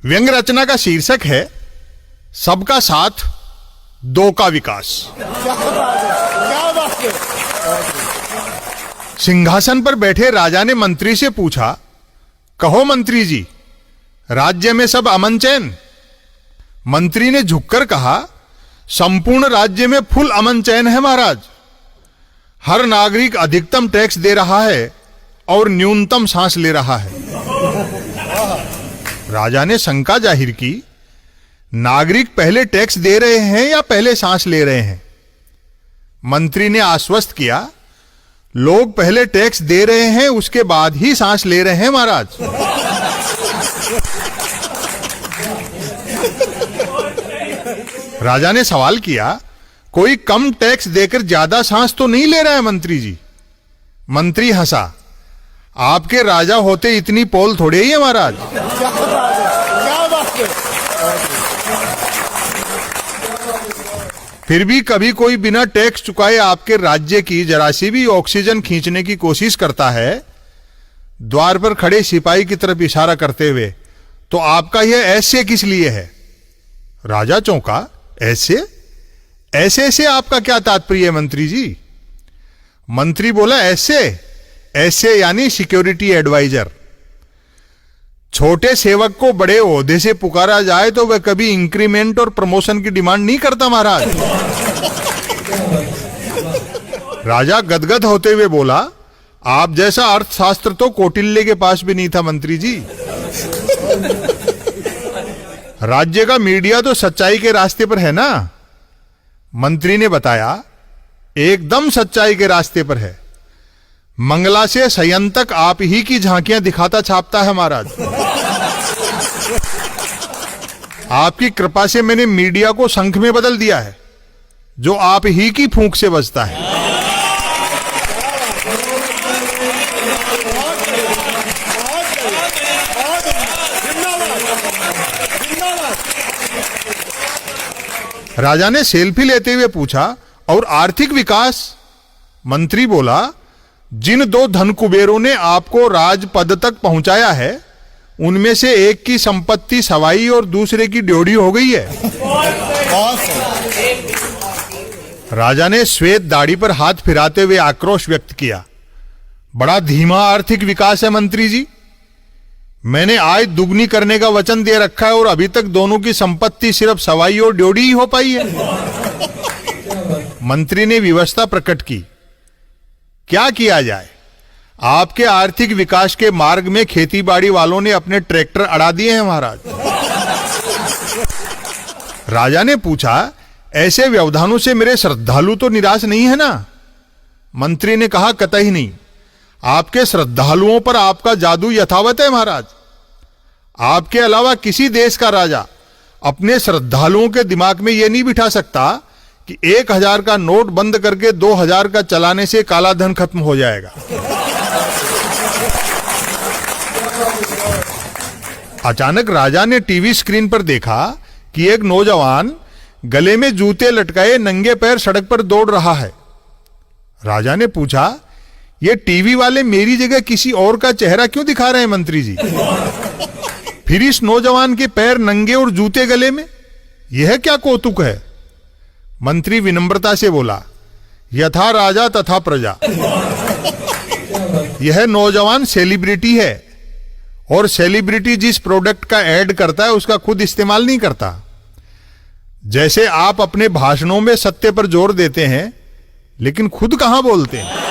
व्यंग्य रचना का शीर्षक है सबका साथ, दो का विकास। क्या बात है। सिंहासन पर बैठे राजा ने मंत्री से पूछा, कहो मंत्री जी, राज्य में सब अमन चैन? मंत्री ने झुककर कहा, संपूर्ण राज्य में फुल अमन चैन है महाराज। हर नागरिक अधिकतम टैक्स दे रहा है और न्यूनतम सांस ले रहा है। राजा ने शंका जाहिर की, नागरिक पहले टैक्स दे रहे हैं या पहले सांस ले रहे हैं? मंत्री ने आश्वस्त किया, लोग पहले टैक्स दे रहे हैं, उसके बाद ही सांस ले रहे हैं महाराज। राजा ने सवाल किया, कोई कम टैक्स देकर ज्यादा सांस तो नहीं ले रहा है मंत्री जी? मंत्री हंसा, आपके राजा होते इतनी पोल थोड़े ही है महाराज। क्या बात है। फिर भी कभी कोई बिना टैक्स चुकाए आपके राज्य की जरा सी भी ऑक्सीजन खींचने की कोशिश करता है, द्वार पर खड़े सिपाही की तरफ इशारा करते हुए, तो आपका यह ऐसे किस लिए है? राजा चौंका, ऐसे ऐसे से आपका क्या तात्पर्य है मंत्री जी? मंत्री बोला, ऐसे ऐसे यानी सिक्योरिटी एडवाइजर। छोटे सेवक को बड़े ओहदे से पुकारा जाए तो वह कभी इंक्रीमेंट और प्रमोशन की डिमांड नहीं करता महाराज। राजा गदगद होते हुए बोला, आप जैसा अर्थशास्त्र तो कौटिल्य के पास भी नहीं था मंत्री जी। राज्य का मीडिया तो सच्चाई के रास्ते पर है ना? मंत्री ने बताया, एकदम सच्चाई के रास्ते पर है। मंगला से सयन तक आप ही की झांकियां दिखाता छापता है महाराज। आपकी कृपा से मैंने मीडिया को शंख में बदल दिया है, जो आप ही की फूंक से बजता है। राजा ने सेल्फी लेते हुए पूछा, और आर्थिक विकास? मंत्री बोला, जिन दो धन कुबेरों ने आपको राजपद तक पहुंचाया है, उनमें से एक की संपत्ति सवाई और दूसरे की ड्योढ़ी हो गई है। राजा ने श्वेत दाढ़ी पर हाथ फिराते हुए आक्रोश व्यक्त किया, बड़ा धीमा आर्थिक विकास है मंत्री जी। मैंने आय दुगनी करने का वचन दे रखा है और अभी तक दोनों की संपत्ति सिर्फ सवाई और ड्योढ़ी ही हो पाई है। मंत्री ने विवशता प्रकट की, क्या किया जाए? आपके आर्थिक विकास के मार्ग में खेतीबाड़ी वालों ने अपने ट्रैक्टर अड़ा दिए हैं महाराज। राजा ने पूछा, ऐसे व्यवधानों से मेरे श्रद्धालु तो निराश नहीं है ना? मंत्री ने कहा, कतई नहीं। आपके श्रद्धालुओं पर आपका जादू यथावत है महाराज। आपके अलावा किसी देश का राजा अपने श्रद्धालुओं के दिमाग में यह नहीं बिठा सकता कि 1000 का नोट बंद करके 2000 का चलाने से काला धन खत्म हो जाएगा। अचानक राजा ने टीवी स्क्रीन पर देखा कि एक नौजवान गले में जूते लटकाए नंगे पैर सड़क पर दौड़ रहा है। राजा ने पूछा, ये टीवी वाले मेरी जगह किसी और का चेहरा क्यों दिखा रहे हैं मंत्री जी? फिर इस नौजवान के पैर नंगे और जूते गले में, यह क्या कौतुक है? मंत्री विनम्रता से बोला, यथा राजा तथा प्रजा। यह नौजवान सेलिब्रिटी है और सेलिब्रिटी जिस प्रोडक्ट का ऐड करता है उसका खुद इस्तेमाल नहीं करता। जैसे आप अपने भाषणों में सत्य पर जोर देते हैं लेकिन खुद कहां बोलते हैं।